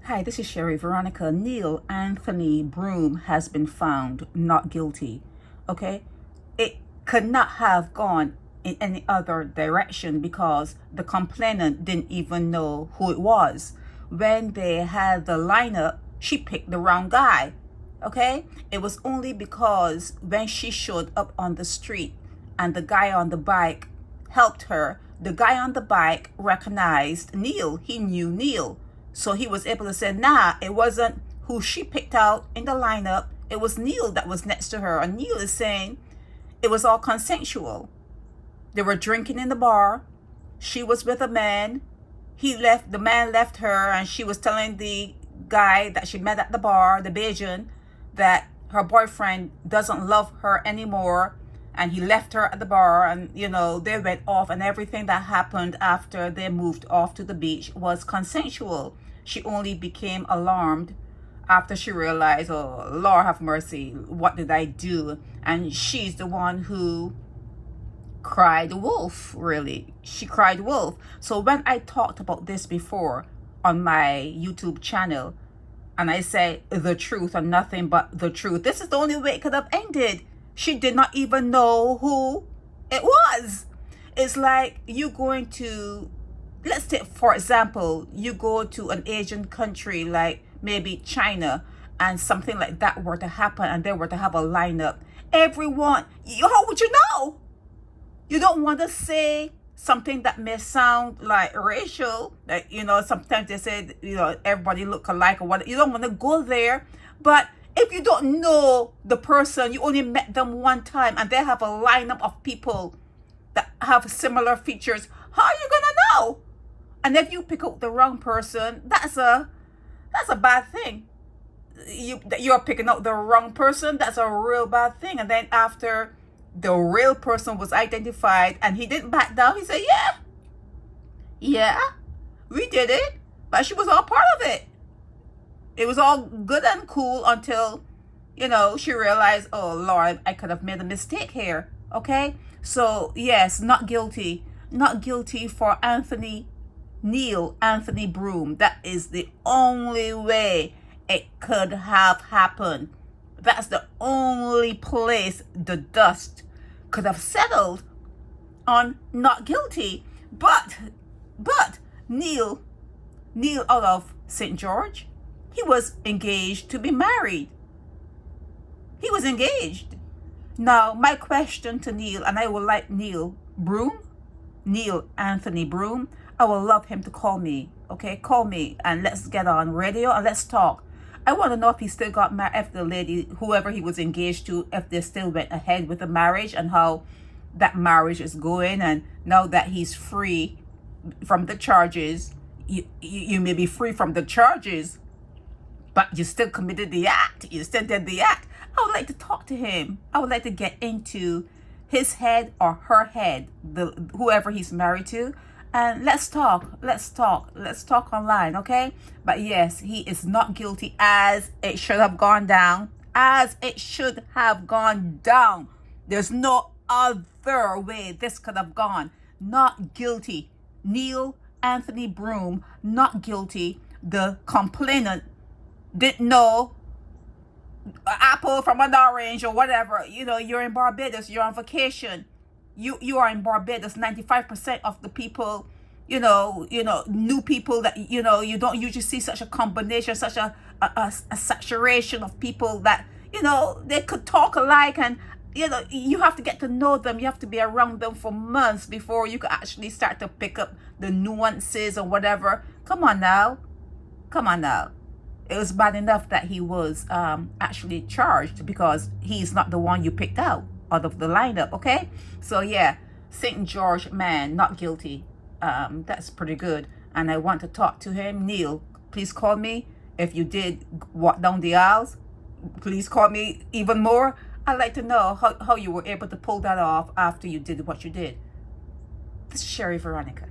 Hi, this is Sherry Veronica. Neil Anthony Broome has been found not guilty. Okay? It could not have gone in any other direction because the complainant didn't even know who it was. When they had the lineup, she picked the wrong guy. Okay? It was only because when she showed up on the street and the guy on the bike helped her, the guy on the bike recognized Neil. He knew Neil. So he was able to say, nah, it wasn't who she picked out in the lineup. It was Neil that was next to her. And Neil is saying it was all consensual. They were drinking in the bar. She was with a man. The man left her, and she was telling the guy that she met at the bar, the Bajan, that her boyfriend doesn't love her anymore. And he left her at the bar, and, they went off, and everything that happened after they moved off to the beach was consensual. She only became alarmed after she realized, oh, Lord have mercy, what did I do? And she's the one who cried wolf, really. She cried wolf. So when I talked about this before on my YouTube channel, and I said the truth and nothing but the truth, this is the only way it could have ended. She did not even know who it was. It's like you going to, let's take, for example, you go to an Asian country like maybe China, and something like that were to happen and they were to have a lineup. Everyone, how would you know? You don't want to say something that may sound like racial. Like, sometimes they say, everybody look alike or what. You don't want to go there. But if you don't know the person, you only met them one time and they have a lineup of people that have similar features, how are you gonna know? And if you pick up the wrong person, that's a bad thing. You're picking up the wrong person, that's a real bad thing. And then after the real person was identified and he didn't back down, he said, yeah, we did it, but she was all part of it. It was all good and cool until, she realized, oh, Lord, I could have made a mistake here. Okay? So, yes, not guilty. Not guilty for Neil Anthony Broome. That is the only way it could have happened. That's the only place the dust could have settled on not guilty. But Neil out of St. George, he was engaged to be married. He was engaged. Now, my question to Neil, and I would like Neil Anthony Broome, I would love him to call me, okay? Call me and let's get on radio and let's talk. I want to know if he still got married, if the lady, whoever he was engaged to, if they still went ahead with the marriage and how that marriage is going. And now that he's free from the charges, you may be free from the charges, but you still committed the act. You still did the act. I would like to talk to him. I would like to get into his head or her head, whoever he's married to. And let's talk online, okay? But yes, he is not guilty as it should have gone down. As it should have gone down. There's no other way this could have gone. Not guilty. Neil Anthony Broome, not guilty. The complainant didn't know apple from an orange or whatever. You're in Barbados, you're on vacation. You are in Barbados. 95% of the people, new people that, you don't usually see such a combination, such a saturation of people that, they could talk alike. And, you have to get to know them. You have to be around them for months before you can actually start to pick up the nuances or whatever. Come on now. It was bad enough that he was actually charged because he's not the one you picked out of the lineup, okay? So yeah, St. George man, not guilty. That's pretty good. And I want to talk to him. Neil, please call me. If you did walk down the aisles, please call me even more. I'd like to know how you were able to pull that off after you did what you did. This is Sherry Veronica.